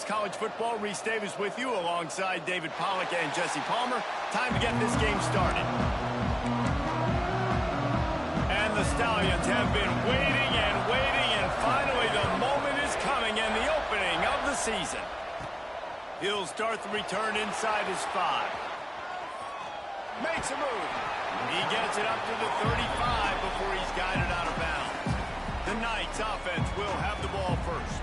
loves college football. Reese Davis with you alongside David Pollack and Jesse Palmer. Time to get this game started. And the Stallions have been waiting and finally the moment is coming and the opening of the season. He'll start the return inside his 5. Makes a move. He gets it up to the 35 before he's guided out of bounds. The Knights offense will have the ball first.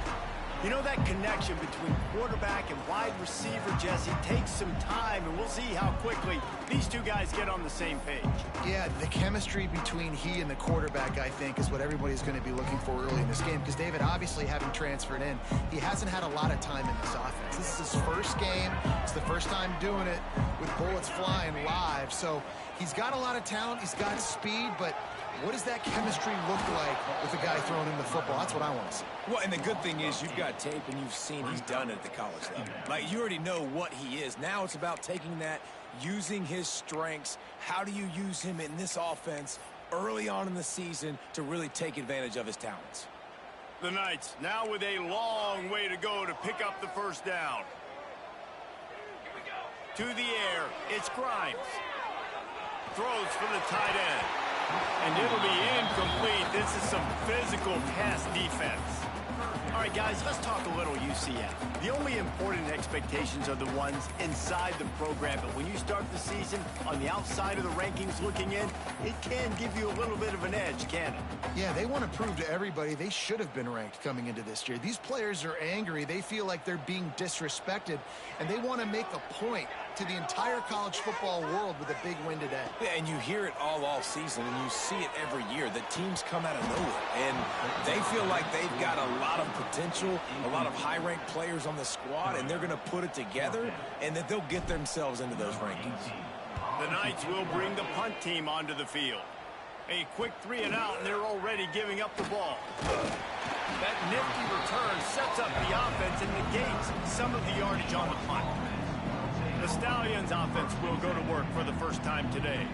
You know, that connection between quarterback and wide receiver, Jesse, takes some time, and we'll see how quickly these two guys get on the same page. Yeah, the chemistry between he and the quarterback, I think, is what everybody's going to be looking for early in this game. Because David, obviously, having transferred in, he hasn't had a lot of time in this offense. This is his first game. It's the first time doing it with bullets flying live. So he's got a lot of talent. He's got speed, but what does that chemistry look like with the guy throwing in the football? That's what I want to see. Well, and the good thing is you've got tape and you've seen he's done it at the college level. Like, you already know what he is. Now it's about taking that, using his strengths. How do you use him in this offense early on in the season to really take advantage of his talents? The Knights now with a long way to go to pick up the first down. To the air, it's Grimes. Throws for the tight end. And it'll be incomplete. This is some physical pass defense. All right, guys, let's talk a little UCF. The only important expectations are the ones inside the program, but when you start the season on the outside of the rankings looking in, it can give you a little bit of an edge, can it? Yeah, they want to prove to everybody they should have been ranked coming into this year. These players are angry. They feel like they're being disrespected, and they want to make a point to the entire college football world with a big win today. Yeah, and you hear it all season, and you see it every year. The teams come out of nowhere, and they feel like they've got a lot of potential, a lot of high-ranked players on the squad, and they're going to put it together, and that they'll get themselves into those rankings. The Knights will bring the punt team onto the field. A quick 3 and out, and they're already giving up the ball. That nifty return sets up the offense and negates some of the yardage on the punt. The Stallions offense will go to work for the first time today.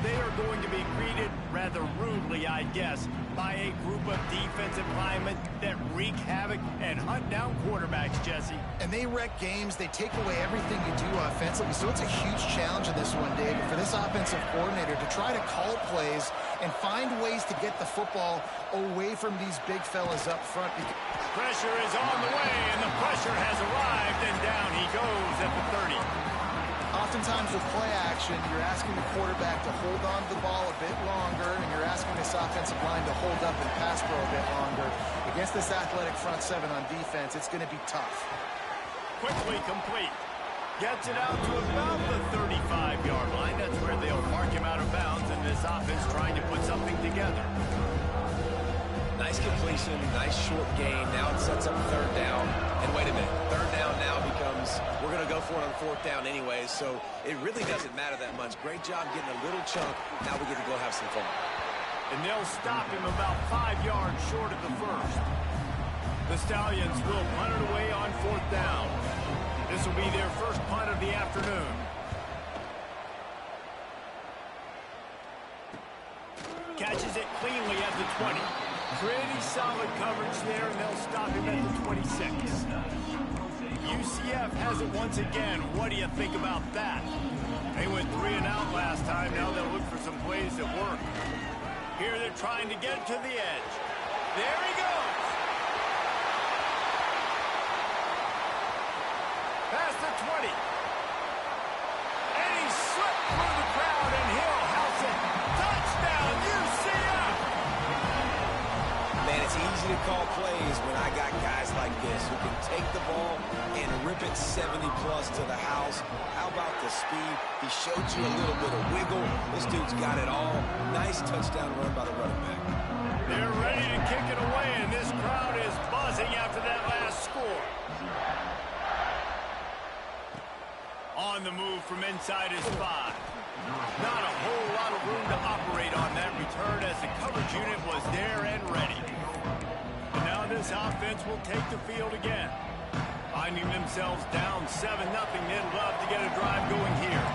They are going to be greeted rather rudely, I guess, by a group of defensive linemen that wreak havoc and hunt down quarterbacks, Jesse. And they wreck games. They take away everything you do offensively. So it's a huge challenge in this one, David, for this offensive coordinator to try to call plays and find ways to get the football away from these big fellas up front. Pressure is on the way, and the pressure has arrived, and down he goes at the 30. Oftentimes with play action, you're asking the quarterback to hold on to the ball a bit longer, and you're asking this offensive line to hold up and pass pro a bit longer. Against this athletic front seven on defense, it's going to be tough. Quickly complete. Gets it out to about the 35-yard line. That's where they'll mark him out of bounds, and this offense trying to put something together. Nice completion, nice short gain. Now it sets up third down. And wait a minute, third down now becomes, we're going to go for it on fourth down anyway, so it really doesn't matter that much. Great job getting a little chunk. Now we get to go have some fun. And they'll stop him about 5 yards short of the first. The Stallions will punt it away on fourth down. This will be their first punt of the afternoon. Catches it cleanly at the 20. Pretty solid coverage there, and they'll stop him at the 26. UCF has it once again. What do you think about that? They went 3 and out last time. Now they'll look for some plays that work. Here they're trying to get to the edge. There he goes. Past the 20. And he slipped through the crowd, and he'll house it. Touchdown, UCF! Man, it's easy to call plays when I got guys like this who can take the ball and rip it 70-plus to the house. How about the speed? He showed you a little bit of wiggle. This dude's got it all. Nice touchdown run by the running back. They're ready to kick it away, and this crowd is buzzing after that last score. On the move from inside his 5. Not a whole lot of room to operate on that return as the coverage unit was there and ready. And now this offense will take the field again. Finding themselves down 7-0, they'd love to get a drive going here.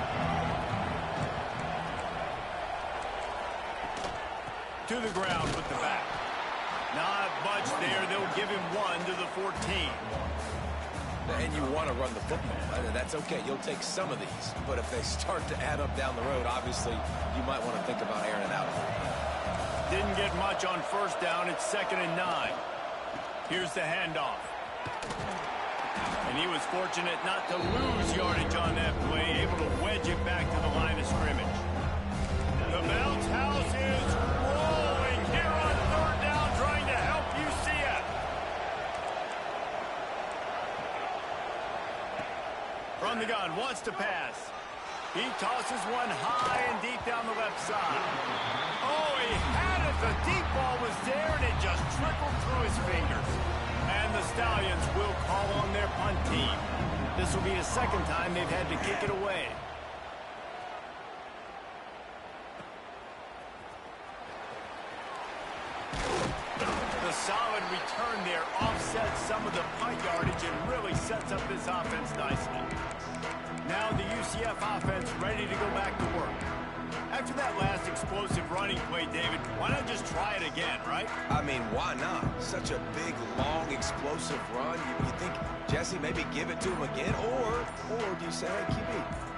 To the ground with the back. Not much there. They'll give him 1 to the 14. And you want to run the football. That's okay. You'll take some of these. But if they start to add up down the road, obviously, you might want to think about airing it out. Didn't get much on first down. It's 2nd and 9. Here's the handoff. And he was fortunate not to lose yardage on that play, able to wedge it back to the line of scrimmage. The bounce house is rolling here on 3rd down, trying to help UCF. From the gun, wants to pass. He tosses one high and deep down the left side. Oh, he had it. The deep ball was there, and it just trickled through his fingers. And the Stallions will call on their punt team. This will be the 2nd time they've had to kick it away. The solid return there offsets some of the punt yardage and really sets up this offense nicely. Now the UCF offense ready to go back to work. After that last explosive running play, David, why not just try it again, right? I mean, why not? Such a big, long, explosive run. You think, Jesse, maybe give it to him again? Or do you say, hey, QB,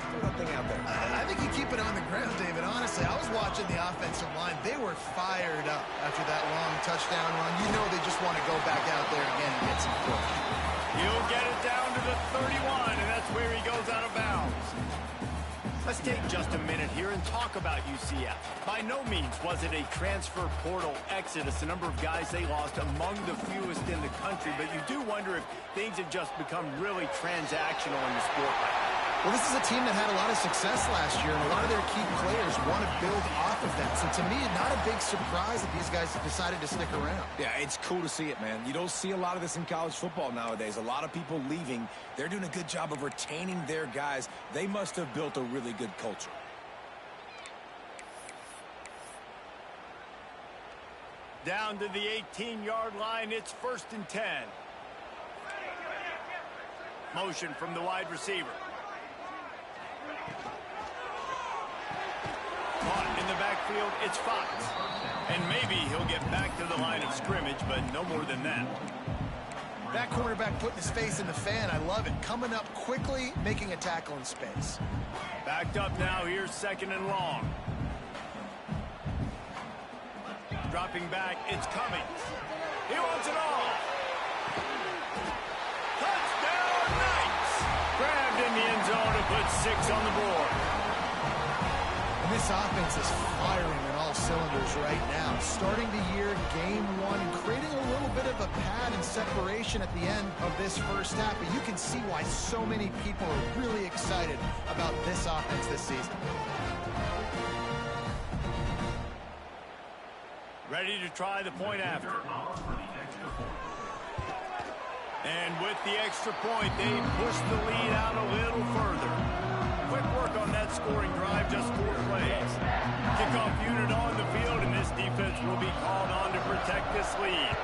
throw that thing out there? I think you keep it on the ground, David. Honestly, I was watching the offensive line. They were fired up after that long touchdown run. You know they just want to go back out there again and get some push. He'll get it down to the 31, and that's where he goes out of bounds. Let's take just a minute here and talk about UCF. By no means was it a transfer portal exodus, the number of guys they lost among the fewest in the country, but you do wonder if things have just become really transactional in the sport right now. Well, this is a team that had a lot of success last year, and a lot of their key players want to build off of that. So to me, not a big surprise that these guys have decided to stick around. Yeah, it's cool to see it, man. You don't see a lot of this in college football nowadays. A lot of people leaving. They're doing a good job of retaining their guys. They must have built a really good culture. Down to the 18-yard line, it's 1st and 10. Motion from the wide receiver. Caught in the backfield, it's Fox. And maybe he'll get back to the line of scrimmage, but no more than that. That quarterback putting his face in the fan, I love it. Coming up quickly, making a tackle in space. Backed up now, here's 2nd and long. Dropping back, it's Cummings. He wants it all. Touchdown, Knights! Grabbed in the end zone and put 6 on the board. And this offense is firing on all cylinders right now. Starting the year, game 1, and creating a little bit of a pad and separation at the end of this first half. But you can see why so many people are really excited about this offense this season. Ready to try the point after. And with the extra point, they push the lead out a little further. Quick work on that scoring drive, just 4 plays. Kickoff unit on the field, and this defense will be called on to protect this lead.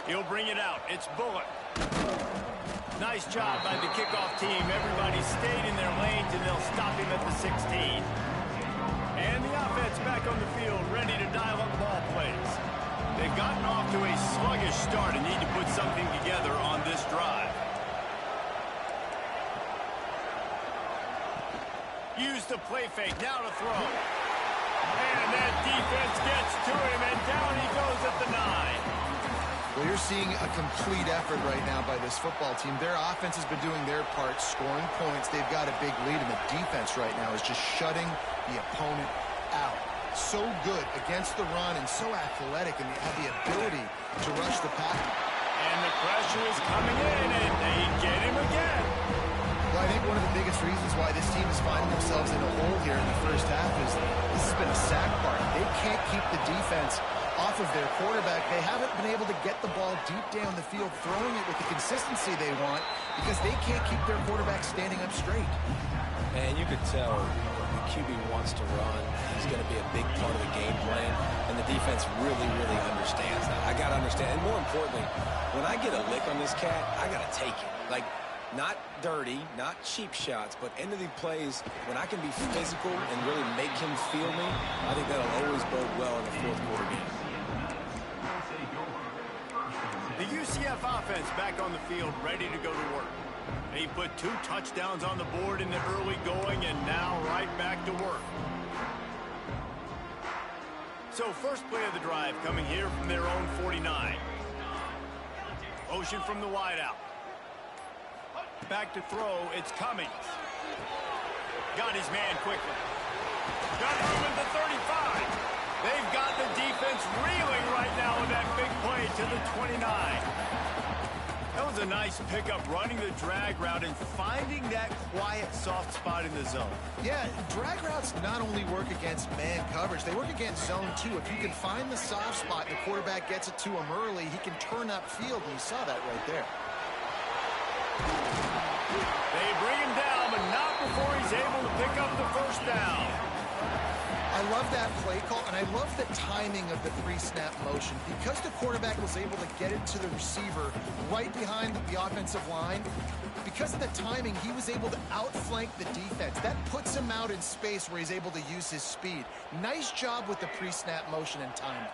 He'll bring it out. It's Bullock. Nice job by the kickoff team. Everybody stayed in their lanes, and they'll stop him at the 16. And the offense back on the field, ready to dial up ball plays. They've gotten off to a sluggish start and need to put something together on this drive. Use the play fake, now to throw. And that defense gets to him, and down he goes at the 9. Well, you're seeing a complete effort right now by this football team. Their offense has been doing their part, scoring points. They've got a big lead, and the defense right now is just shutting the opponent out. So good against the run and so athletic, and they have the ability to rush the passer. And the pressure is coming in, and they get him again. Well, I think one of the biggest reasons why this team is finding themselves in a hole here in the first half is this has been a sack party. They can't keep the defense off of their quarterback. They haven't been able to get the ball deep down the field, throwing it with the consistency they want, because they can't keep their quarterback standing up straight. And you could tell the QB wants to run. He's going to be a big part of the game plan, and the defense really, really understands that. I got to understand, and more importantly, when I get a lick on this cat, I got to take it. Like, not dirty, not cheap shots, but end of the plays, when I can be physical and really make him feel me, I think that'll always bode well in the fourth quarter game. The UCF offense back on the field, ready to go to work. They put 2 touchdowns on the board in the early going, and now right back to work. So first play of the drive coming here from their own 49. Motion from the wideout. Back to throw, it's Cummings. Got his man quickly. Got room at the 35. They've got the defense reeling right now with that big play to the 29. That was a nice pickup, running the drag route and finding that quiet, soft spot in the zone. Yeah, drag routes not only work against man coverage, they work against zone too. If you can find the soft spot and the quarterback gets it to him early, he can turn upfield, and you saw that right there. They bring him down, but not before he's able to pick up the first down. I love that play call, and I love the timing of the pre-snap motion. Because the quarterback was able to get it to the receiver right behind the offensive line, because of the timing, he was able to outflank the defense. That puts him out in space where he's able to use his speed. Nice job with the pre-snap motion and timing.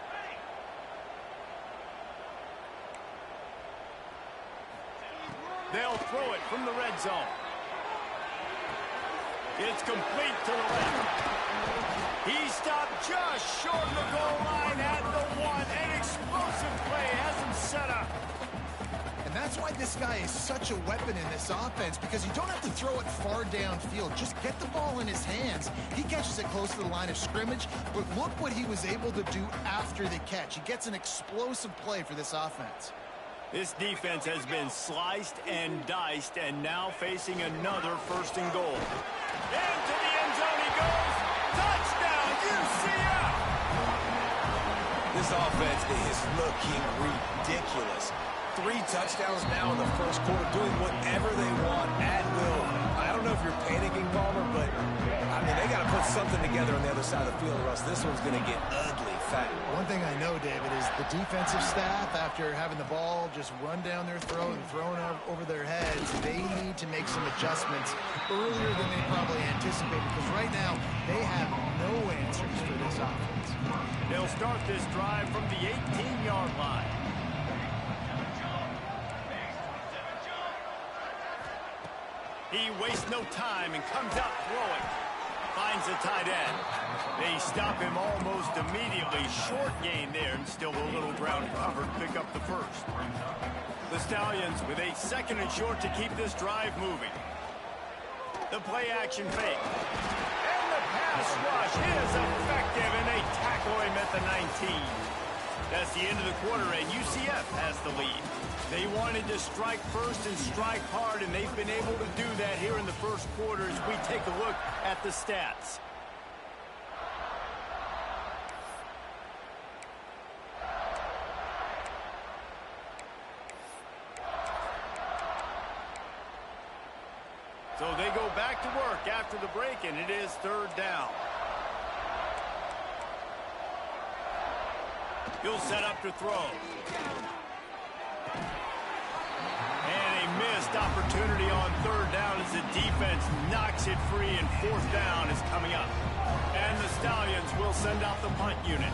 They'll throw it from the red zone. It's complete to the left. He stopped just short of the goal line at the 1. An explosive play has him set up. And that's why this guy is such a weapon in this offense, because you don't have to throw it far downfield. Just get the ball in his hands. He catches it close to the line of scrimmage, but look what he was able to do after the catch. He gets an explosive play for this offense. This defense has been sliced and diced, and now facing another 1st and goal. Into the end zone he goes. Touchdown, UCF! This offense is looking ridiculous. 3 touchdowns now in the first quarter, doing whatever they want at will. I don't know if you're panicking, Palmer, but I mean, they got to put something together on the other side of the field, or else this one's going to get ugly fast. One thing I know, David, is the defensive staff, after having the ball just run down their throat and thrown over their heads, they need to make some adjustments earlier than they probably anticipated, because right now they have no answers for this offense. They'll start this drive from the 18-yard line. He wastes no time and comes out throwing. Finds the tight end. They stop him almost immediately. Short gain there, and still a little ground covered. Pick up the first. The Stallions with a 2nd and short to keep this drive moving. The play action fake. And the pass rush is effective, and they tackle him at the 19. That's the end of the quarter, and UCF has the lead. They wanted to strike first and strike hard, and they've been able to do that here in the first quarter as we take a look at the stats. So they go back to work after the break, and it is 3rd down. He'll set up to throw. And a missed opportunity on 3rd down as the defense knocks it free, and 4th down is coming up. And the Stallions will send out the punt unit.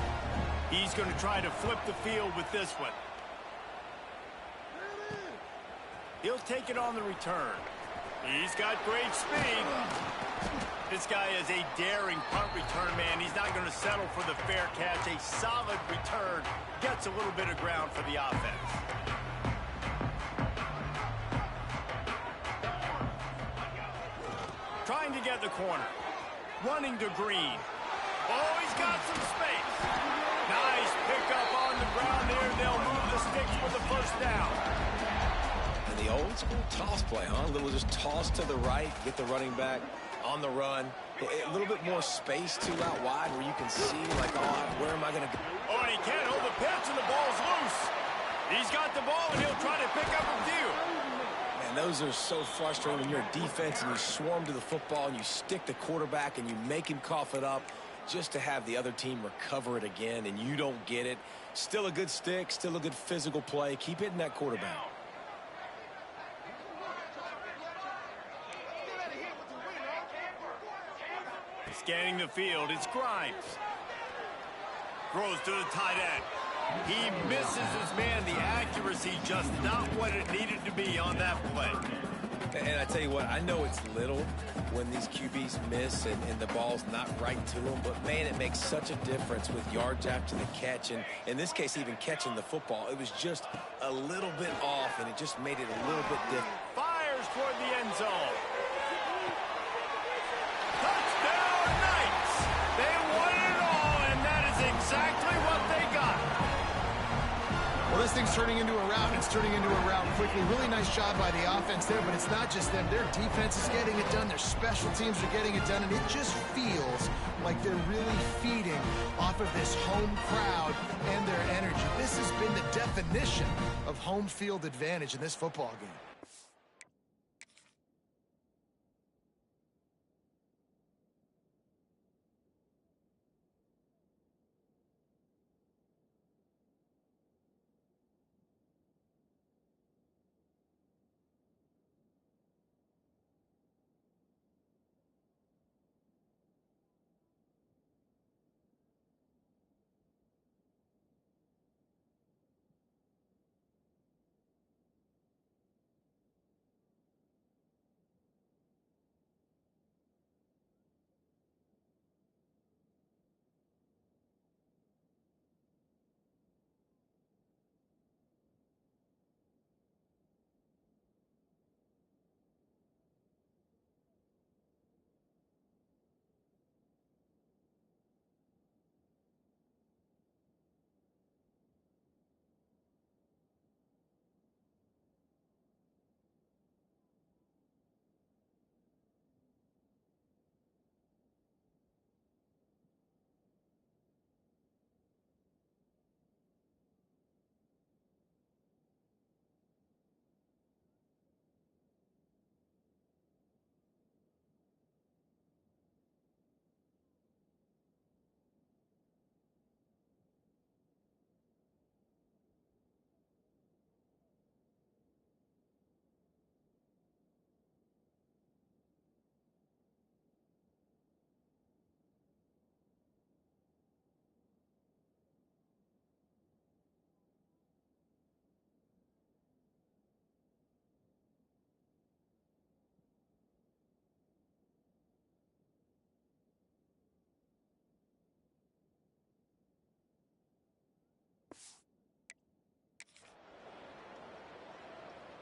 He's going to try to flip the field with this one. He'll take it on the return. He's got great speed. This guy is a daring punt return man. He's not going to settle for the fair catch. A solid return gets a little bit of ground for the offense. Trying to get the corner. Running to Green. Oh, he's got some space. Nice pickup on the ground there. They'll move the sticks for the 1st down. And the old school toss play, huh? A little just toss to the right, get the running back on the run. A little bit more space too out wide where you can see, like, oh, where am I going to go? Oh, and he can't hold the pitch, and the ball's loose. He's got the ball, and he'll try to pick up a few. Man, those are so frustrating when you're a defense and you swarm to the football and you stick the quarterback and you make him cough it up just to have the other team recover it again, and you don't get it. Still a good stick, still a good physical play. Keep hitting that quarterback. Scanning the field, it's Grimes. Throws to the tight end. He misses his man. The accuracy accuracy just not what it needed to be on that play. And I tell you what, I know it's little when these QBs miss and the ball's not right to them, but man, it makes such a difference with yards after the catch, and in this case, even catching the football. It was just a little bit off, and it just made it a little bit different. Fires toward the end zone. Touchdown, Knights! They won it all, and that is exactly what they got. Well, this thing's turning into a rout, and it's turning into a rout quickly. Really nice job by the offense there, but it's not just them. Their defense is getting it done. Their special teams are getting it done, and it just feels like they're really feeding off of this home crowd and their energy. This has been the definition of home field advantage in this football game.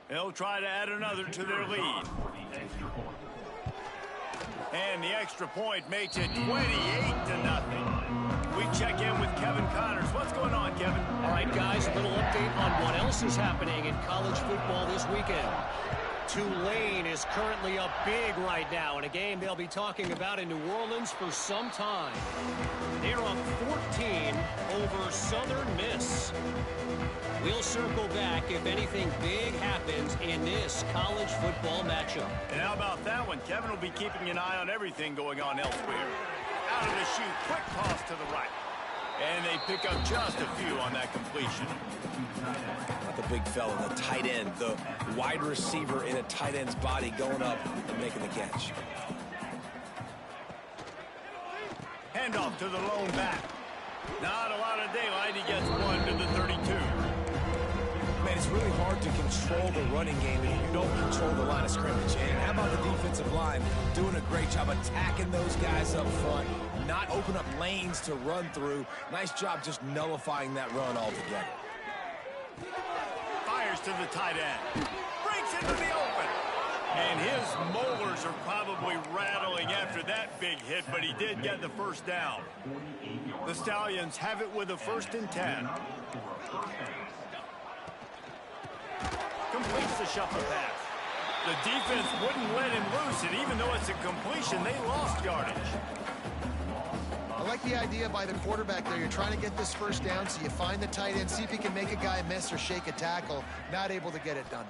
They'll try to add another to their lead. And the extra point makes it 28-0. We check in with Kevin Connors. What's going on, Kevin? All right, guys, a little update on what else is happening in college football this weekend. Tulane is currently up big right now in a game they'll be talking about in New Orleans for some time. They're up 14 over Southern Miss. We'll circle back if anything big happens in this college football matchup. And how about that one? Kevin will be keeping an eye on everything going on elsewhere. Out of the chute, quick toss to the right. And they pick up just a few on that completion. Not the big fella, the tight end, the wide receiver in a tight end's body going up and making the catch. Handoff to the lone back. Not a lot of daylight. He gets one to the 32. Man, it's really hard to control the running game if you don't control the line of scrimmage. And how about the defensive line doing a great job attacking those guys up front, not open up lanes to run through. Nice job just nullifying that run altogether. Fires to the tight end. Breaks into the open. And his molars are probably rattling after that big hit, but he did get the first down. The Stallions have it with a 1st and 10. Completes the shuffle pass. The defense wouldn't let him loose, and even though it's a completion, they lost yardage. I like the idea by the quarterback there. You're trying to get this first down, so you find the tight end, see if he can make a guy miss or shake a tackle. Not able to get it done.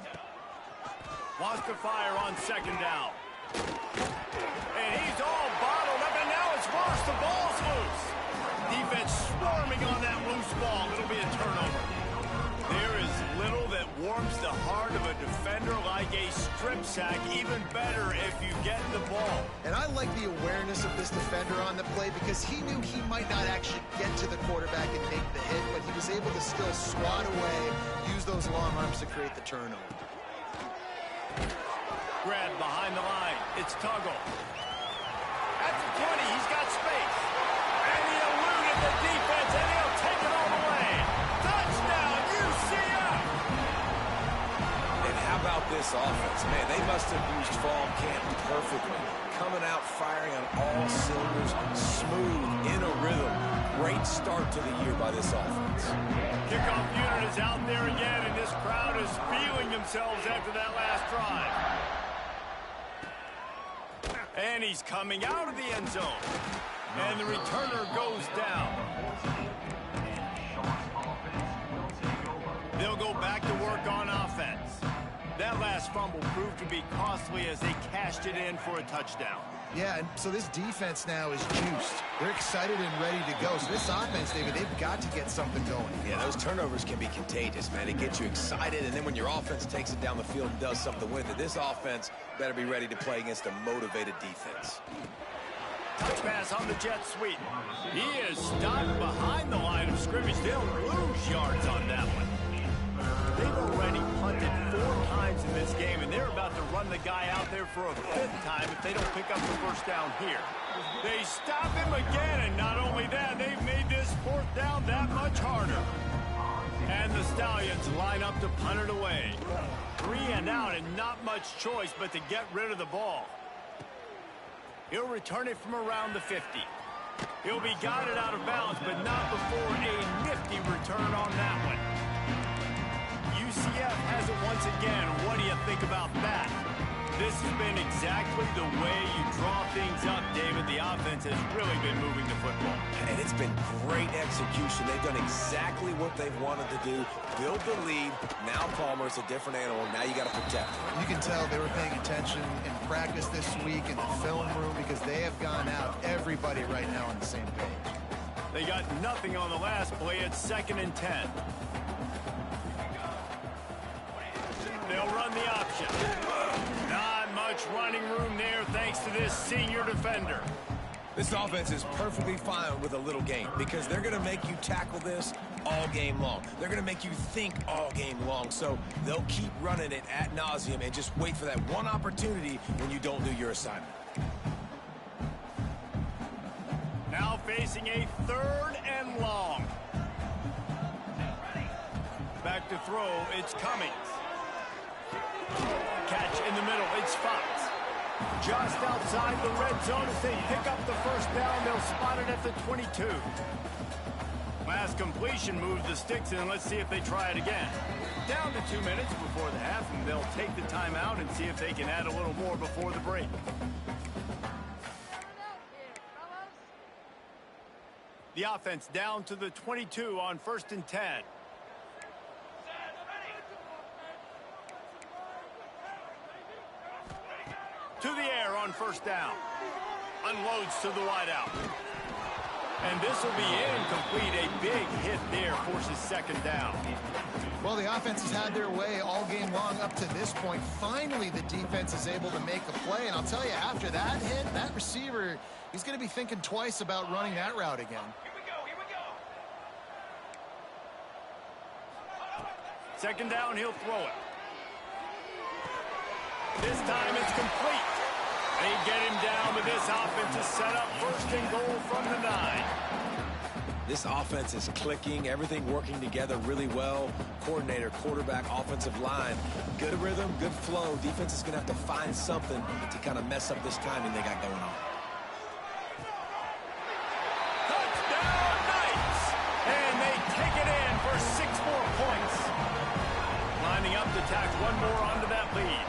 Wants to fire on 2nd down. And he's all bottled up, and now it's worse. The ball's loose. Defense swarming on that loose ball. It'll be a turnover. There is little that warms the heart of a defender like like a strip sack, even better if you get the ball. And I like the awareness of this defender on the play because he knew he might not actually get to the quarterback and make the hit, but he was able to still swat away, use those long arms to create the turnover. Grab behind the line. It's Tuggle. At the 20, he's got space. And he eluded the defense, and he'll take it all the way. Touchdown, UCF! And how about this offense? Man, they must have used fall camp perfectly. Coming out firing on all cylinders, smooth, in a rhythm. Great start to the year by this offense. Kickoff unit is out there again, and this crowd is feeling themselves after that last drive. And he's coming out of the end zone. And the returner goes down. They'll go back to work on offense. That last fumble proved to be costly as they cashed it in for a touchdown. Yeah, and so this defense now is juiced. They're excited and ready to go. So this offense, David, they've got to get something going. Yeah, those turnovers can be contagious, man. It gets you excited, and then when your offense takes it down the field and does something with it, this offense better be ready to play against a motivated defense. Touch pass on the jet sweep. He is stopped behind the line of scrimmage. They'll lose yards on that one. They've already punted 4 times in this game, and they're about to run the guy out there for a 5th time if they don't pick up the first down here. They stop him again, and not only that, they've made this 4th down that much harder. And the Stallions line up to punt it away. 3 and out, and not much choice but to get rid of the ball. He'll return it from around the 50. He'll be guided out of bounds, but not before a nifty return on that one. UCF has it once again. What do you think about that? This has been exactly the way you draw things up, David. The offense has really been moving the football. And it's been great execution. They've done exactly what they've wanted to do. Build the lead. Now Palmer's a different animal. Now you got to protect him. You can tell they were paying attention in practice this week in the film room because they have gone out, everybody right now on the same page. They got nothing on the last play. It's 2nd and 10. They'll run the option. Not much running room there thanks to this senior defender. This offense is perfectly fine with a little game because they're going to make you tackle this all game long. They're going to make you think all game long. So they'll keep running it ad nauseum and just wait for that one opportunity when you don't do your assignment. Now facing a 3rd and long. Back to throw, it's Cummings. Catch in the middle, it's Fox. Just outside the red zone as they pick up the first down. They'll spot it at the 22. Last completion moves the sticks in. Let's see if they try it again. Down to 2 minutes before the half, and they'll take the timeout and see if they can add a little more before the break. The offense down to the 22 on 1st and 10. To the air on 1st down. Unloads to the wideout. And this will be incomplete. A big hit there forces 2nd down. Well, the offense has had their way all game long up to this point. Finally, the defense is able to make a play. And I'll tell you, after that hit, that receiver, he's going to be thinking twice about running that route again. Here we go. 2nd down, he'll throw it. This time it's complete. They get him down, but this offense is set up 1st and goal from the 9. This offense is clicking, everything working together really well. Coordinator, quarterback, offensive line. Good rhythm, good flow. Defense is going to have to find something to kind of mess up this timing they got going on. Touchdown, Knights! And they take it in for 6 more points. Lining up to tack one more onto that lead.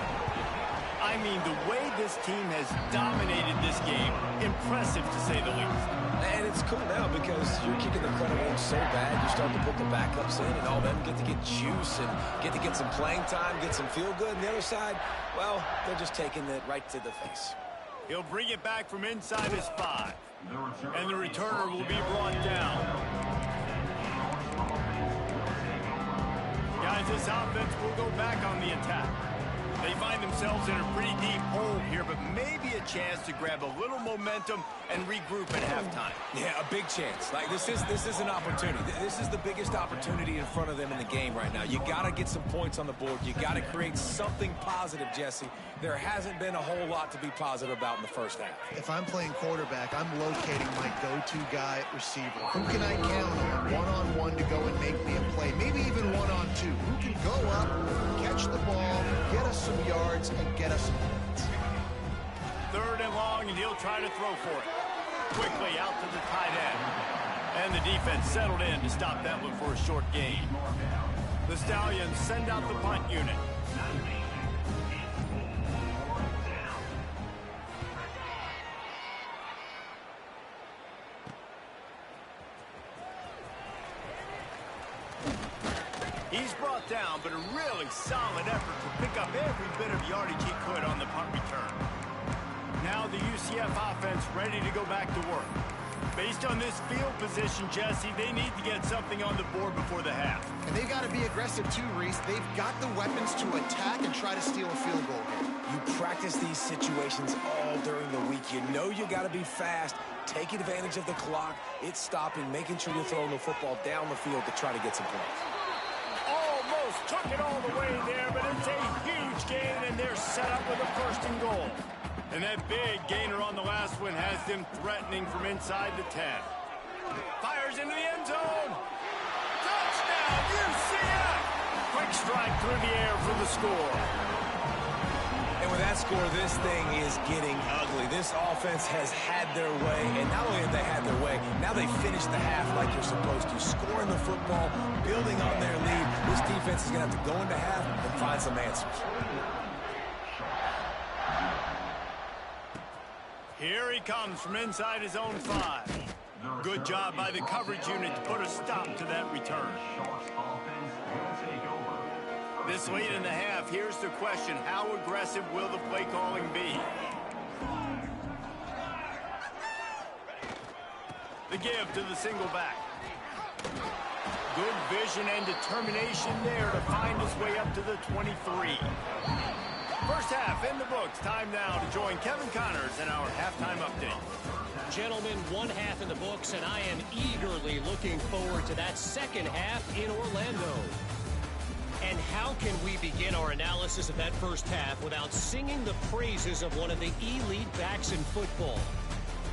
I mean, the way this team has dominated this game, impressive to say the least. And it's cool now because you're kicking the crowd in so bad, you're starting to put the backups in, and all of them get to get juice and get to get some playing time, get some feel good. And the other side, well, they're just taking it right to the face. He'll bring it back from inside his 5. And the returner will be brought down. Guys, this offense will go back on the attack. They find themselves in a pretty deep hole here, but maybe a chance to grab a little momentum and regroup at halftime. Yeah, a big chance. Like, this is an opportunity. This is the biggest opportunity in front of them in the game right now. You got to get some points on the board. You got to create something positive, Jesse. There hasn't been a whole lot to be positive about in the first half. If I'm playing quarterback, I'm locating my go-to guy at receiver. Who can I count on one-on-one to go and make me a play? Maybe even one-on-two. Who can go up, catch the ball, get us some yards, and get us some points? 3rd and long, and he'll try to throw for it. Quickly out to the tight end. And the defense settled in to stop that one for a short gain. The Stallions send out the punt unit. He's brought down, but a really solid effort to pick up every bit of yardage he could on the punt return. Now the UCF offense ready to go back to work. Based on this field position, Jesse, they need to get something on the board before the half. And they've got to be aggressive too, Reese. They've got the weapons to attack and try to steal a field goal here. You practice these situations all during the week. You know you got to be fast, take advantage of the clock. It's stopping, making sure you're throwing the football down the field to try to get some points. Almost took it all the way there, but it's a huge gain, and they're set up with a 1st and goal. And that big gainer on the last one has them threatening from inside the 10. Fires into the end zone. Touchdown, UCF! Quick strike through the air for the score. And with that score, this thing is getting ugly. This offense has had their way, and not only have they had their way, now they finish the half like you're supposed to. Scoring the football, building on their lead. This defense is going to have to go into half and find some answers. Here he comes from inside his own 5. Good job by the coverage unit to put a stop to that return. This late in the half, here's the question. How aggressive will the play calling be? The give to the single back. Good vision and determination there to find his way up to the 23. First half in the books. Time now to join Kevin Connors in our halftime update. Gentlemen, 1 half in the books, and I am eagerly looking forward to that second half in Orlando. And how can we begin our analysis of that first half without singing the praises of one of the elite backs in football?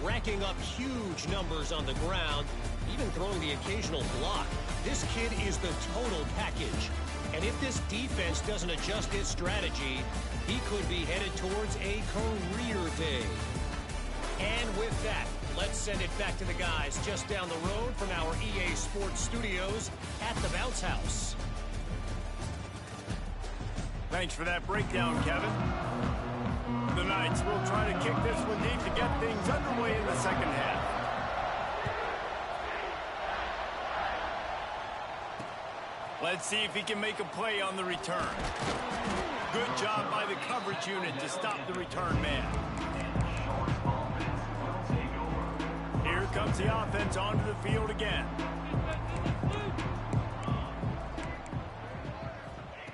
Racking up huge numbers on the ground, even throwing the occasional block. This kid is the total package. And if this defense doesn't adjust its strategy, he could be headed towards a career day. And with that, let's send it back to the guys just down the road from our EA Sports Studios at the Bounce House. Thanks for that breakdown, Kevin. The Knights will try to kick this one deep to get things underway in the second half. Let's see if he can make a play on the return. Good job by the coverage unit to stop the return man. Here comes the offense onto the field again.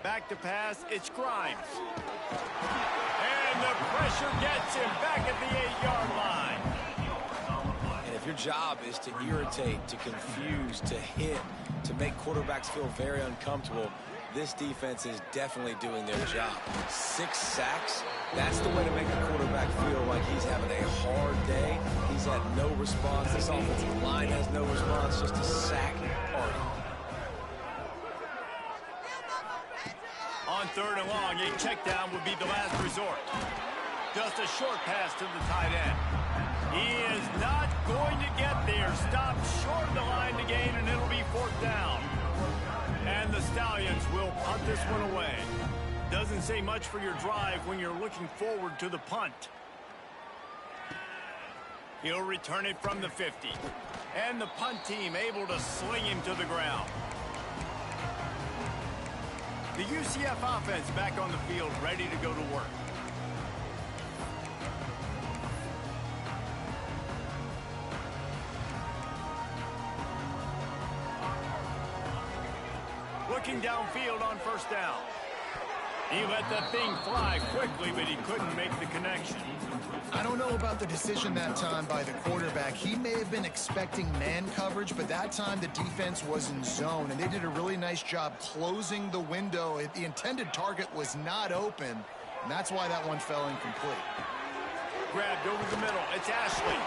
Back to pass, it's Grimes. And the pressure gets him back at the 8-yard line. And if your job is to irritate, to confuse, to hit, to make quarterbacks feel very uncomfortable, this defense is definitely doing their job. 6 sacks, that's the way to make a quarterback feel like he's having a hard day. He's had no response. This offensive line has no response, just a sack party. On 3rd and long, a check down would be the last resort. Just a short pass to the tight end. He is not going to get there. Stopped short of the line to gain, and it'll be 4th down. And the Stallions will punt this one away. Doesn't say much for your drive when you're looking forward to the punt. He'll return it from the 50. And the punt team able to sling him to the ground. The UCF offense back on the field, ready to go to work. Looking downfield on 1st down. He let the thing fly quickly, but he couldn't make the connection. I don't know about the decision that time by the quarterback. He may have been expecting man coverage, but that time the defense was in zone, and they did a really nice job closing the window. The intended target was not open, and that's why that one fell incomplete. Grabbed over the middle. It's Ashley.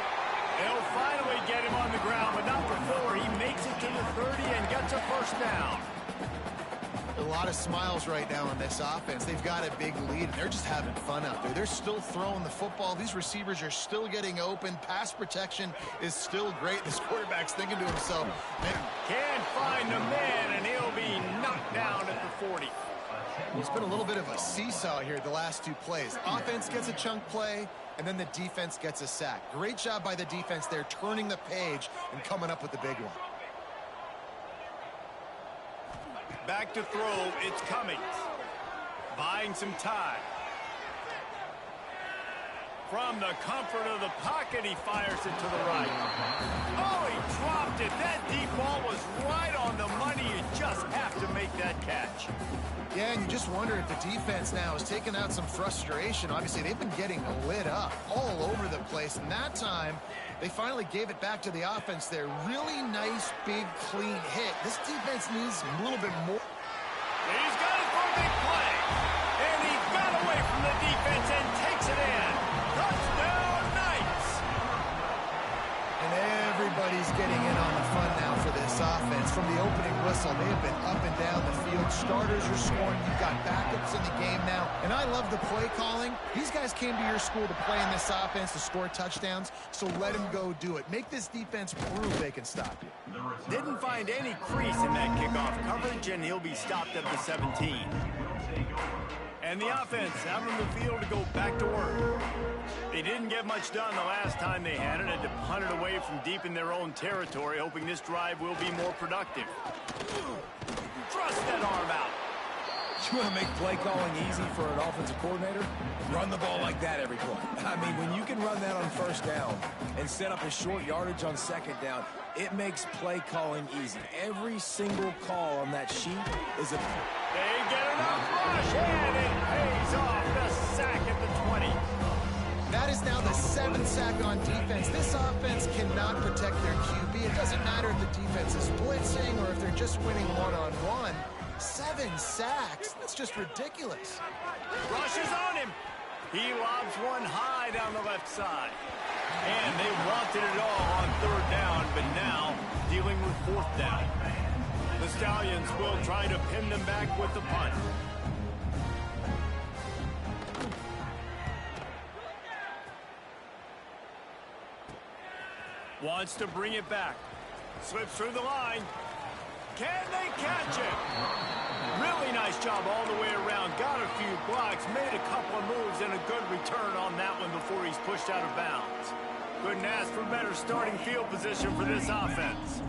They'll finally get him on the ground, but not before he makes it to the 30 and gets a first down. A lot of smiles right now on this offense. They've got a big lead, and they're just having fun out there. They're still throwing the football. These receivers are still getting open. Pass protection is still great. This quarterback's thinking to himself, man, can't find the man, and he'll be knocked down at the 40. It's been a little bit of a seesaw here the last two plays. Offense gets a chunk play, and then the defense gets a sack. Great job by the defense there, turning the page and coming up with the big one. Back to throw, it's Cummings. Buying some time. From the comfort of the pocket, he fires it to the right. Oh, he dropped it. That deep ball was right on the money. You just have to make that catch. Yeah, and you just wonder if the defense now is taking out some frustration. Obviously, they've been getting lit up all over the place, and that time they finally gave it back to the offense there. Really nice, big, clean hit. This defense needs a little bit more. He's got it for a big play, and he got away from the defense and takes it in. Touchdown, Knights! And everybody's getting in on the fun now for this offense. From the opening whistle, they have been up and down the field. Starters are scoring. You've got backups in the game now. And I love the play calling. These guys came to your school to play in this offense to score touchdowns, so let them go do it. Make this defense prove they can stop you. Didn't find any crease in that kickoff coverage, and he'll be stopped at the 17. And the offense out on the field to go back to work. They didn't get much done the last time they had it. Had to punt it away from deep in their own territory, hoping this drive will be more productive. Thrust that arm out. You want to make play calling easy for an offensive coordinator? Run the ball like that every play. I mean, when you can run that on first down and set up a short yardage on second down, it makes play calling easy. Every single call on that sheet is a... They get enough rush, and it pays off. The sack at the 20. That is now the 7th sack on defense. This offense cannot protect their QB. It doesn't matter if the defense is blitzing or if they're just winning one-on-one. 7 sacks? That's just ridiculous. Rushes on him. He lobs one high down the left side. And they wanted it all on 3rd down, but now dealing with 4th down. The Stallions will try to pin them back with the punt. Wants to bring it back. Slips through the line. Can they catch it? Really nice job all the way around. Got a few blocks, made a couple of moves, and a good return on that one before he's pushed out of bounds. Couldn't ask for better starting field position for this offense.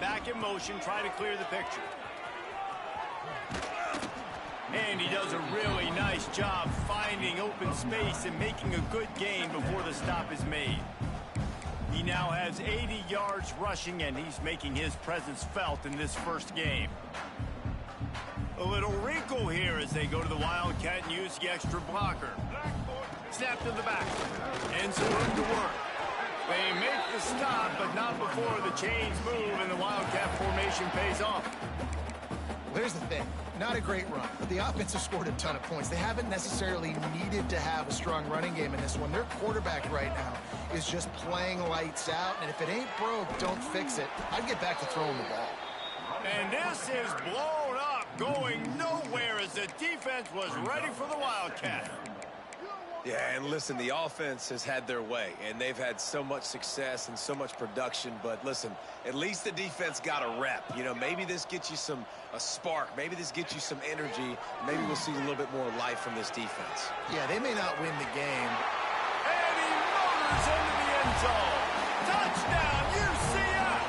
Back in motion, try to clear the picture. And he does a really nice job finding open space and making a good gain before the stop is made. He now has 80 yards rushing, and he's making his presence felt in this first game. A little wrinkle here as they go to the Wildcat and use the extra blocker. Snap to the back. And some room to work. They make the stop, but not before the chains move and the Wildcat formation pays off. There's the thing. Not a great run, but the offense has scored a ton of points. They haven't necessarily needed to have a strong running game in this one. Their quarterback right now is just playing lights out, and if it ain't broke, don't fix it. I'd get back to throwing the ball. And this is blown up, going nowhere as the defense was ready for the Wildcat. Yeah, and listen, the offense has had their way, and they've had so much success and so much production. But listen, at least the defense got a rep. You know, maybe this gets you a spark. Maybe this gets you some energy. Maybe we'll see a little bit more life from this defense. Yeah, they may not win the game. And he motors into the end zone. Touchdown, UCF!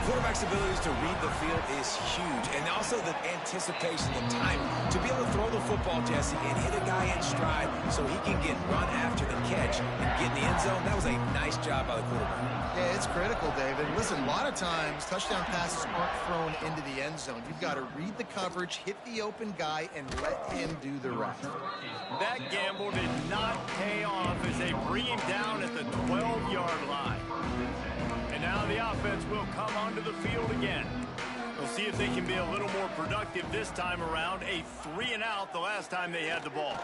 Quarterback's abilities to read the field is huge, and also the anticipation, the timing, to be able to throw the football, Jesse, and hit a guy in stride so he can get run after the catch and get in the end zone. That was a nice job by the quarterback. Yeah, it's critical, David. Listen, a lot of times touchdown passes aren't thrown into the end zone. You've got to read the coverage, hit the open guy, and let him do the rest. That gamble did not pay off as they bring him down at the 12-yard line. And now the offense will come onto the field again. We'll see if they can be a little more productive this time around. A 3-and-out the last time they had the ball.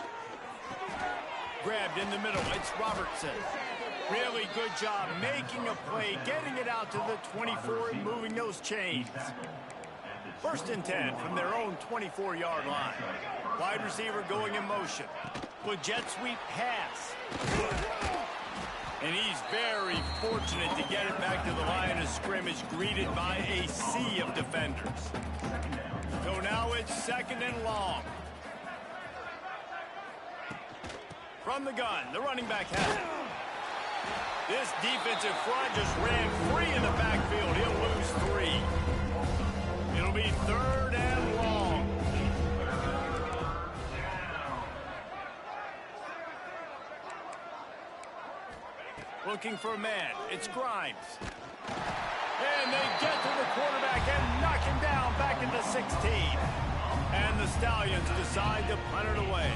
Grabbed in the middle. It's Robertson. Really good job making a play, getting it out to the 24 and moving those chains. 1st and 10 from their own 24-yard line. Wide receiver going in motion. With jet sweep pass. And he's very fortunate to get it back to the line of scrimmage, greeted by a sea of defenders. So now it's 2nd and long. From the gun, the running back has it. This defensive front just ran free in the backfield. He'll lose 3. It'll be 3rd and long. Looking for a man. It's Grimes. And they get to the quarterback and knock him down back into 16. And the Stallions decide to punt it away.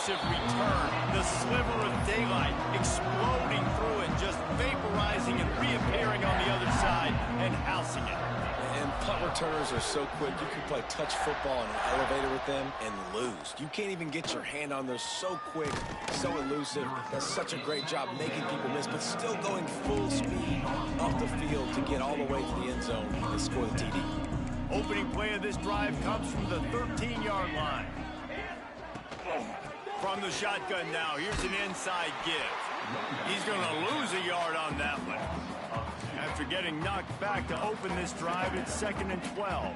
Return, the sliver of daylight exploding through it, just vaporizing and reappearing on the other side and housing it. And punt returners are so quick. You can play touch football in an elevator with them and lose. You can't even get your hand on those. So quick, so elusive. Does such a great job making people miss, but still going full speed up the field to get all the way to the end zone and score the TD. Opening play of this drive comes from the 13-yard line. From the shotgun now, here's an inside give. He's going to lose a yard on that one. After getting knocked back to open this drive, it's 2nd and 12.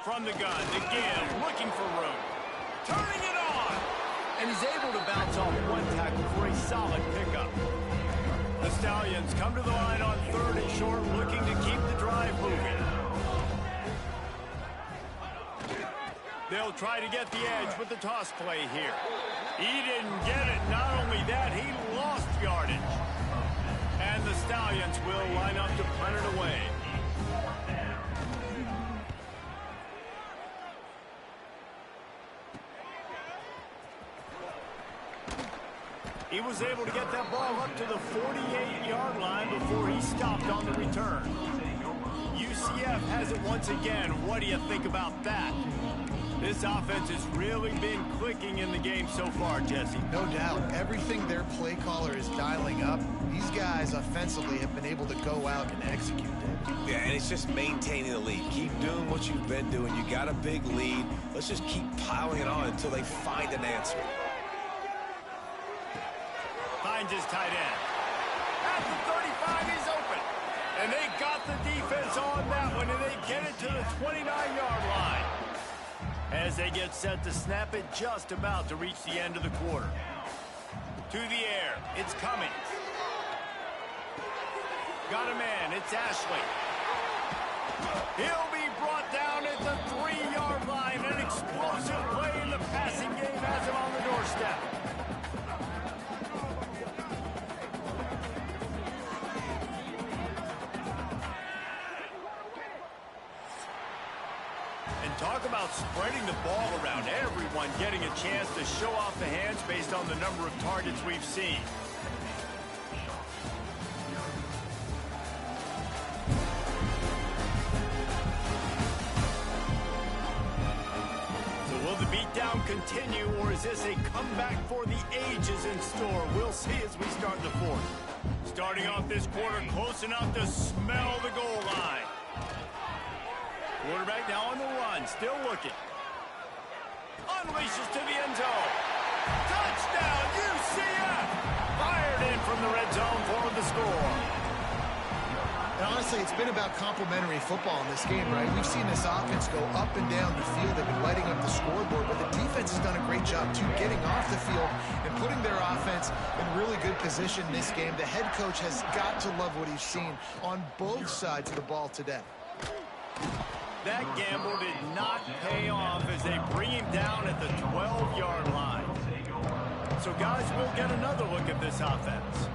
From the gun, the give, looking for room. Turning it on! And he's able to bounce off one tackle for a solid pickup. The Stallions come to the line on 3rd and short, looking to keep the drive moving. They'll try to get the edge with the toss play here. He didn't get it. Not only that, he lost yardage. And the Stallions will line up to punt it away. He was able to get that ball up to the 48-yard line before he stopped on the return. UCF has it once again. What do you think about that? This offense has really been clicking in the game so far, Jesse. No doubt. Everything their play caller is dialing up, these guys offensively have been able to go out and execute it. Yeah, and it's just maintaining the lead. Keep doing what you've been doing. You got a big lead. Let's just keep piling it on until they find an answer. Finds his tight end. At the 35, he's open. And they got the defense on that one, and they get it to the 29-yard line. As they get set to snap it, just about to reach the end of the quarter. To the air, it's Cummings. Got a man, it's Ashley. He'll be brought down at the 3-yard line. An explosive play in the passing game has him on the doorstep. Talk about spreading the ball around. Everyone getting a chance to show off the hands based on the number of targets we've seen. So will the beatdown continue, or is this a comeback for the ages in store? We'll see as we start the 4th. Starting off this quarter close enough to smell the goal line. Quarterback now on the run, still looking. Unleashes to the end zone. Touchdown, UCF! Fired in from the red zone for the score. And honestly, it's been about complementary football in this game, right? We've seen this offense go up and down the field. They've been lighting up the scoreboard, but the defense has done a great job, too, getting off the field and putting their offense in really good position in this game. The head coach has got to love what he's seen on both sides of the ball today. That gamble did not pay off as they bring him down at the 12-yard line. So, guys, we'll get another look at this offense.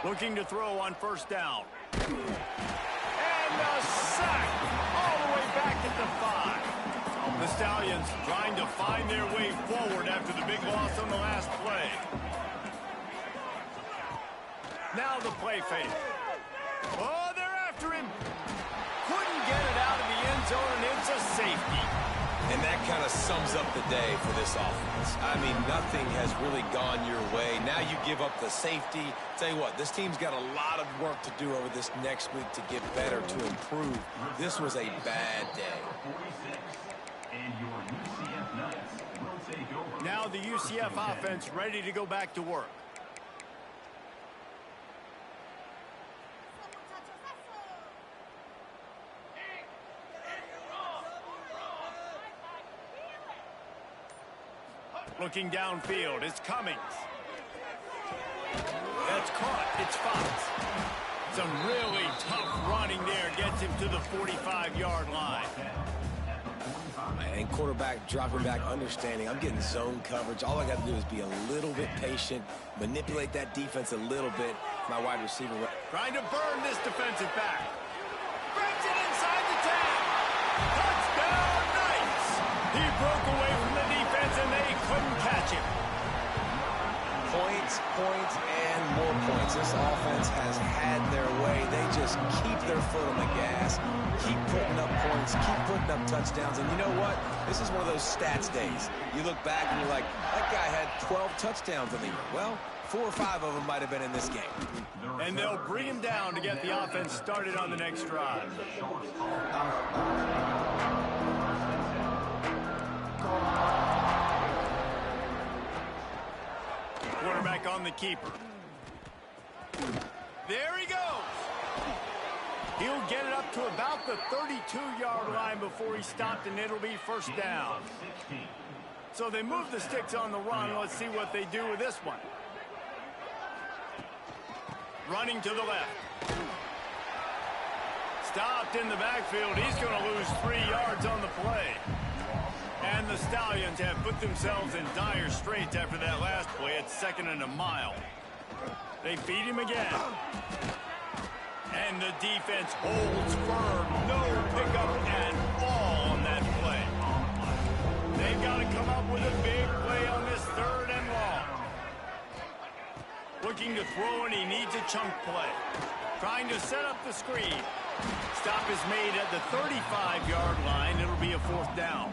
Looking to throw on first down. And a sack all the way back at the 5. The Stallions trying to find their way forward after the big loss on the last play. Now the play fake. Oh, they're after him. Couldn't get it out of the end zone, and it's a safety. And that kind of sums up the day for this offense. I mean, nothing has really gone your way. Now you give up the safety. Tell you what, this team's got a lot of work to do over this next week to get better, to improve. This was a bad day. Now the UCF offense ready to go back to work. Looking downfield, it's Cummings. That's caught, it's Fox. Some really tough running there gets him to the 45-yard line. And quarterback dropping back, understanding I'm getting zone coverage. All I got to do is be a little bit patient, manipulate that defense a little bit. My wide receiver trying to burn this defensive back. Brings it inside the 10. Touchdown, Knights! He broke away from the defense and they couldn't catch him. Points, and more points. This offense has had their way. They just keep their foot on the gas, keep putting up points, keep putting up touchdowns. And you know what? This is one of those stats days. You look back and you're like, that guy had 12 touchdowns in the year. Well, 4 or 5 of them might have been in this game. And they'll bring him down to get the offense started on the next drive. Quarterback on the keeper. There he goes. He'll get it up to about the 32-yard line before he stopped, and it'll be first down. So they move the sticks on the run. Let's see what they do with this one. Running to the left. Stopped in the backfield. He's going to lose 3 yards on the play. And the Stallions have put themselves in dire straits after that last play. It's 2nd and a mile. They feed him again. And the defense holds firm. No pickup at all on that play. They've got to come up with a big play on this 3rd and long. Looking to throw, and he needs a chunk play. Trying to set up the screen. Stop is made at the 35-yard line. It'll be a 4th down.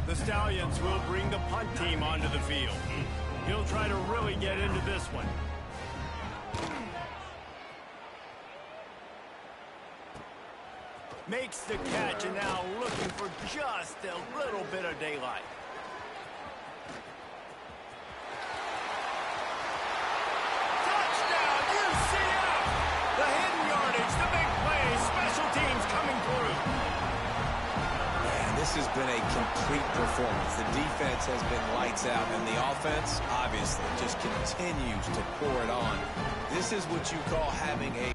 The Stallions will bring the punt team onto the field. He'll try to really get into this one. Makes the catch, and now looking for just a little bit of daylight. Touchdown, UCF! The hidden yardage, the big play, special teams coming through. Man, this has been a complete performance. The defense has been lights out, and the offense, obviously, just continues to pour it on. This is what you call having a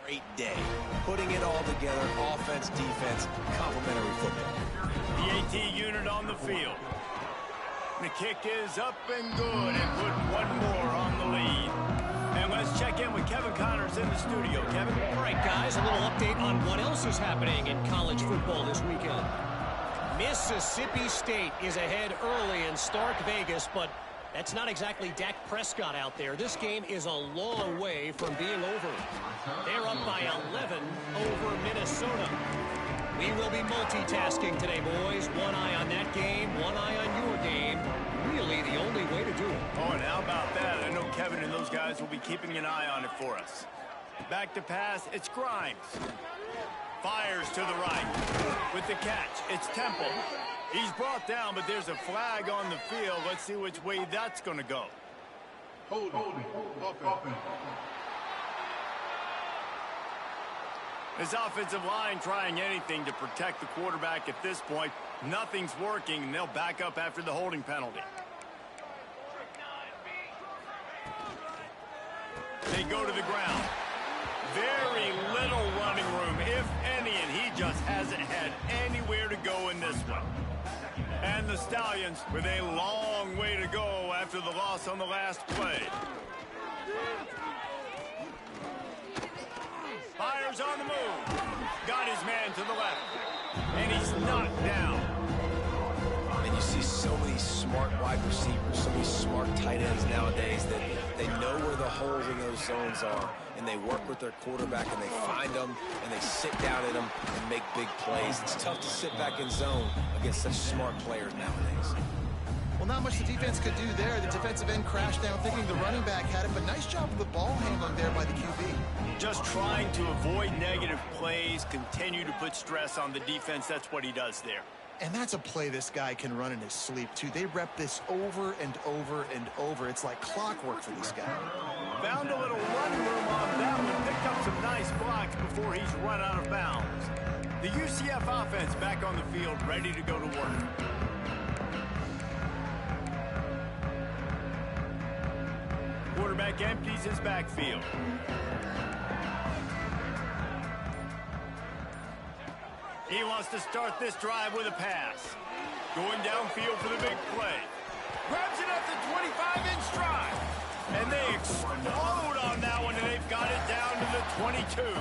great day. Putting it all together, offense, defense, complementary football. The AT unit on the field. The kick is up and good, and put one more on the lead. And let's check in with Kevin Connors in the studio. Kevin? All right, guys, a little update on what else is happening in college football this weekend. Mississippi State is ahead early in Stark Vegas, but that's not exactly Dak Prescott out there. This game is a long way from being over. They're up by 11 over Minnesota. We will be multitasking today, boys. One eye on that game, one eye on your game. Really the only way to do it. Oh, and how about that? I know Kevin and those guys will be keeping an eye on it for us. Back to pass, it's Grimes. Fires to the right. With the catch, it's Temple. He's brought down, but there's a flag on the field. Let's see which way that's going to go. Hold it. This offensive line trying anything to protect the quarterback at this point. Nothing's working, and they'll back up after the holding penalty. They go to the ground. Very little running room, if any, and he just hasn't had anywhere to go in this one. And the Stallions with a long way to go after the loss on the last play. Fires on the move. Got his man to the left. And he's knocked down. And you see so many smart wide receivers, so many smart tight ends nowadays that they know where the holes in those zones are, and they work with their quarterback, and they find them, and they sit down in them and make big plays. It's tough to sit back in zone against such smart players nowadays. Well, not much the defense could do there. The defensive end crashed down thinking the running back had it, but nice job with the ball handling there by the QB. Just trying to avoid negative plays, continue to put stress on the defense. That's what he does there. And that's a play this guy can run in his sleep, too. They rep this over and over and over. It's like clockwork for this guy. Found a little run room on that one. Picked up some nice blocks before he's run out of bounds. The UCF offense back on the field, ready to go to work. Quarterback empties his backfield. He wants to start this drive with a pass. Going downfield for the big play. Grabs it up the 25 in stride. And they explode on that one, and they've got it down to the 22.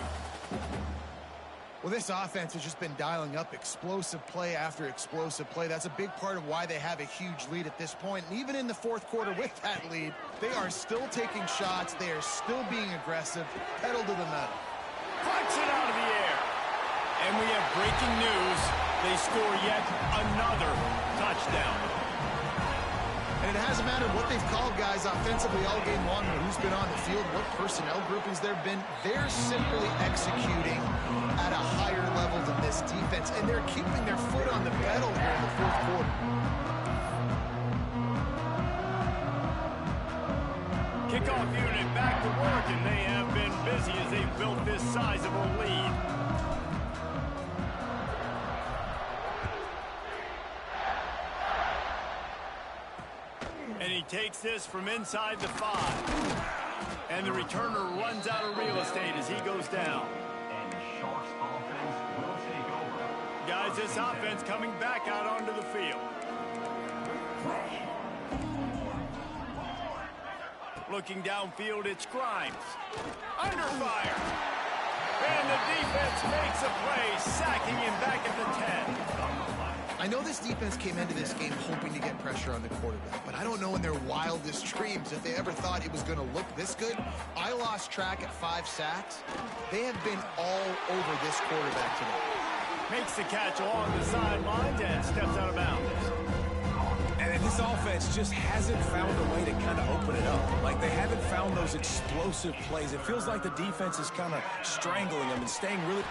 Well, this offense has just been dialing up explosive play after explosive play. That's a big part of why they have a huge lead at this point. And even in the fourth quarter with that lead, they are still taking shots. They are still being aggressive. Pedal to the metal. Punch it out of the air. And we have breaking news. They score yet another touchdown. And it hasn't mattered what they've called guys offensively all game long, or who's been on the field, what personnel groupings there have been. They're simply executing at a higher level than this defense, and they're keeping their foot on the pedal here in the fourth quarter. Kickoff unit back to work, and they have been busy as they've built this sizable lead. And he takes this from inside the 5. And the returner runs out of real estate as he goes down. And Sharks offense will take over. Guys, this offense coming back out onto the field. Looking downfield, it's Grimes. Under fire. And the defense makes a play, sacking him back at the 10. I know this defense came into this game hoping to get pressure on the quarterback, but I don't know in their wildest dreams if they ever thought it was going to look this good. I lost track at 5 sacks. They have been all over this quarterback today. Makes the catch along the sidelines and steps out of bounds. And this offense just hasn't found a way to kind of open it up. Like, they haven't found those explosive plays. It feels like the defense is kind of strangling them and staying really...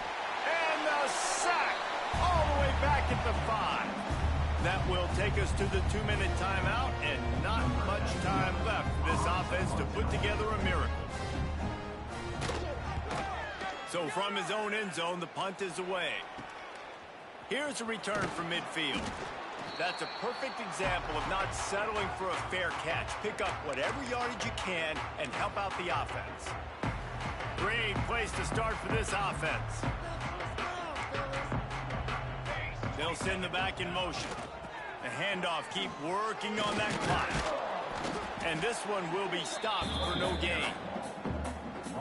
And the sack all the way back at the 5. That will take us to the 2-minute timeout, and not much time left for this offense to put together a miracle. So from his own end zone, the punt is away. Here's a return from midfield. That's a perfect example of not settling for a fair catch. Pick up whatever yardage you can and help out the offense. Great place to start for this offense. They'll send the back in motion. The handoff, keep working on that clock. And this one will be stopped for no gain.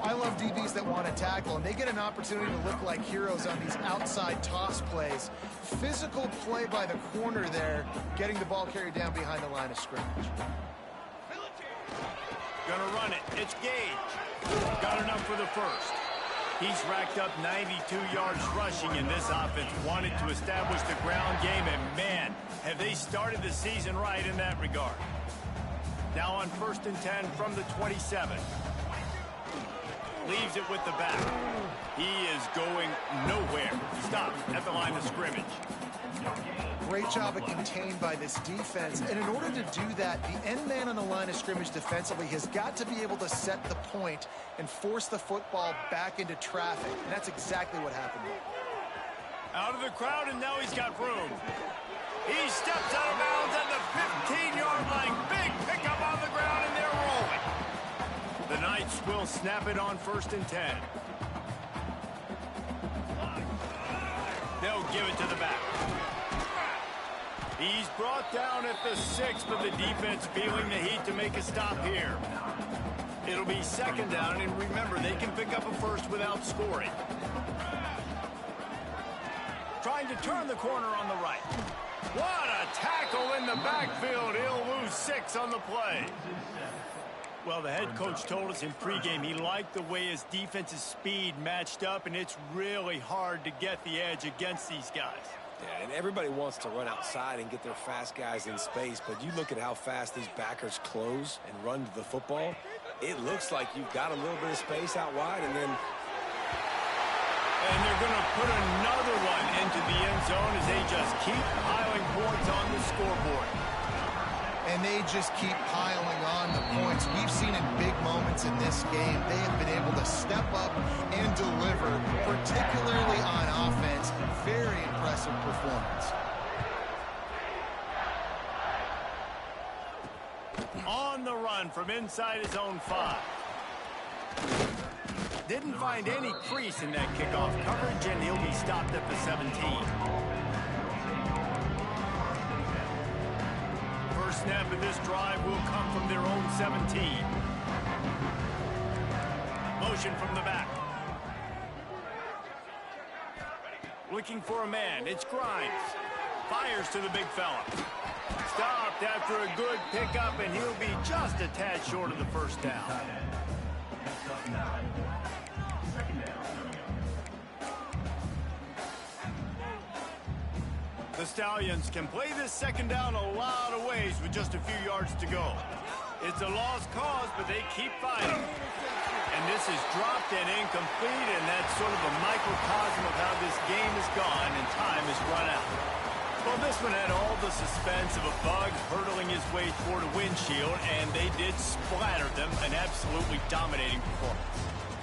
I love DBs that want to tackle, and they get an opportunity to look like heroes on these outside toss plays. Physical play by the corner there, getting the ball carried down behind the line of scrimmage. Gonna run it. It's Gage. Got enough for the first. He's racked up 92 yards rushing in this offense. Wanted to establish the ground game, and man, have they started the season right in that regard. Now on 1st and 10 from the 27. Leaves it with the back. He is going nowhere. Stop at the line of scrimmage. Great job of contained by this defense. And in order to do that, the end man on the line of scrimmage defensively has got to be able to set the point and force the football back into traffic. And that's exactly what happened there. Out of the crowd, and now he's got room. He steps out of bounds at the 15-yard line. Big pickup on the ground, and they're rolling. The Knights will snap it on 1st and 10. They'll give it to the back. He's brought down at the 6, but the defense feeling the heat to make a stop here. It'll be 2nd down, and remember, they can pick up a first without scoring. Trying to turn the corner on the right. What a tackle in the backfield. He'll lose 6 on the play. Well, the head coach told us in pregame he liked the way his defense's speed matched up, and it's really hard to get the edge against these guys. Yeah, and everybody wants to run outside and get their fast guys in space, but you look at how fast these backers close and run to the football. It looks like you've got a little bit of space out wide, and then... And they're going to put another one into the end zone as they just keep piling points on the scoreboard. And they just keep piling on the points. We've seen in big moments in this game, they have been able to step up and deliver, particularly on offense. Very impressive performance. On the run from inside his own 5. Didn't find any crease in that kickoff coverage, and he'll be stopped at the 17. First snap of this drive will come from their own 17. Motion from the back. Looking for a man. It's Grimes. Fires to the big fella. Stopped after a good pickup, and he'll be just a tad short of the first down. The Stallions can play this 2nd down a lot of ways with just a few yards to go. It's a lost cause, but they keep fighting. And this is dropped and incomplete, and that's sort of a microcosm of how this game has gone, and time has run out. Well, this one had all the suspense of a bug hurtling his way toward a windshield, and they did splatter them, an absolutely dominating performance.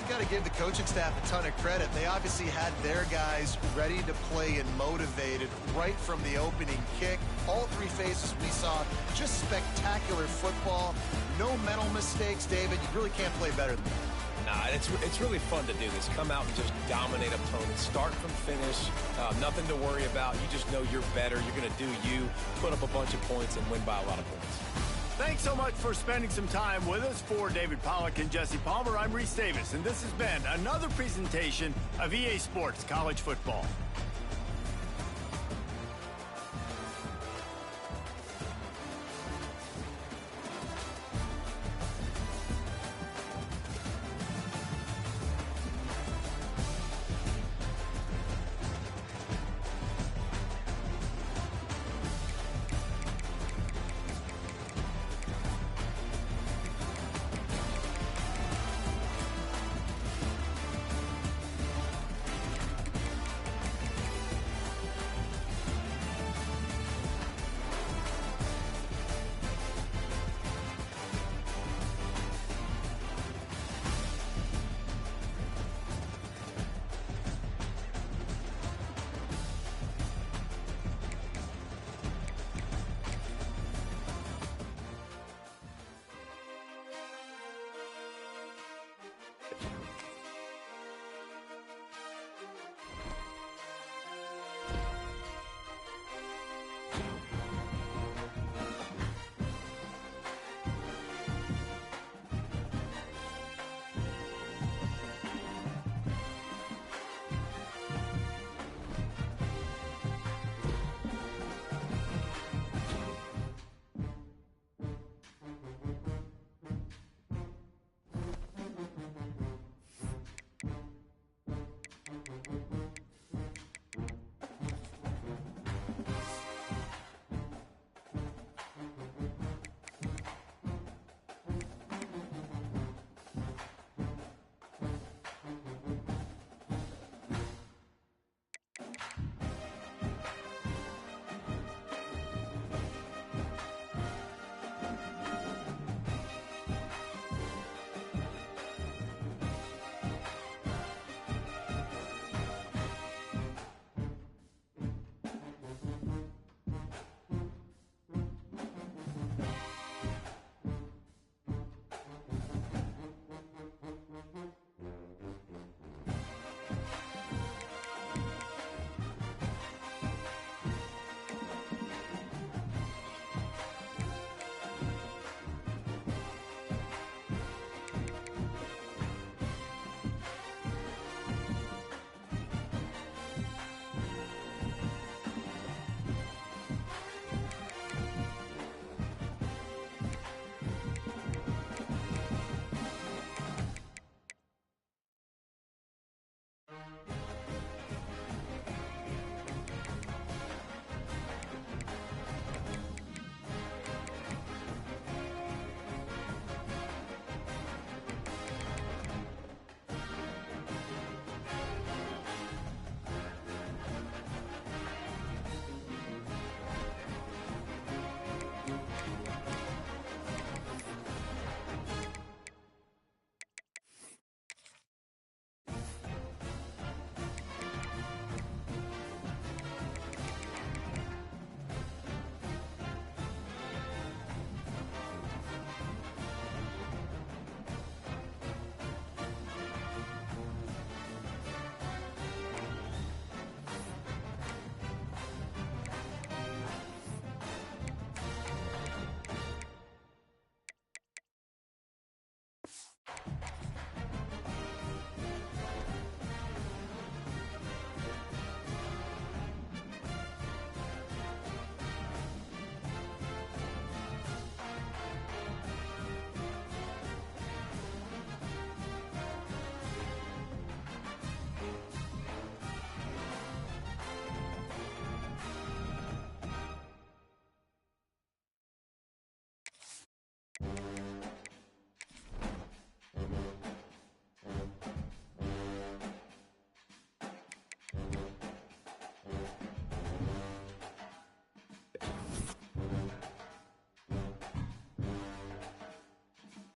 You got to give the coaching staff a ton of credit. They obviously had their guys ready to play and motivated right from the opening kick. All 3 phases we saw, just spectacular football. No mental mistakes, David. You really can't play better than that. Nah, it's really fun to do this. Come out and just dominate opponents. Start from finish. Nothing to worry about. You just know you're better. You're going to do you, put up a bunch of points, and win by a lot of points. Thanks so much for spending some time with us. For David Pollack and Jesse Palmer, I'm Reese Davis, and this has been another presentation of EA Sports College Football.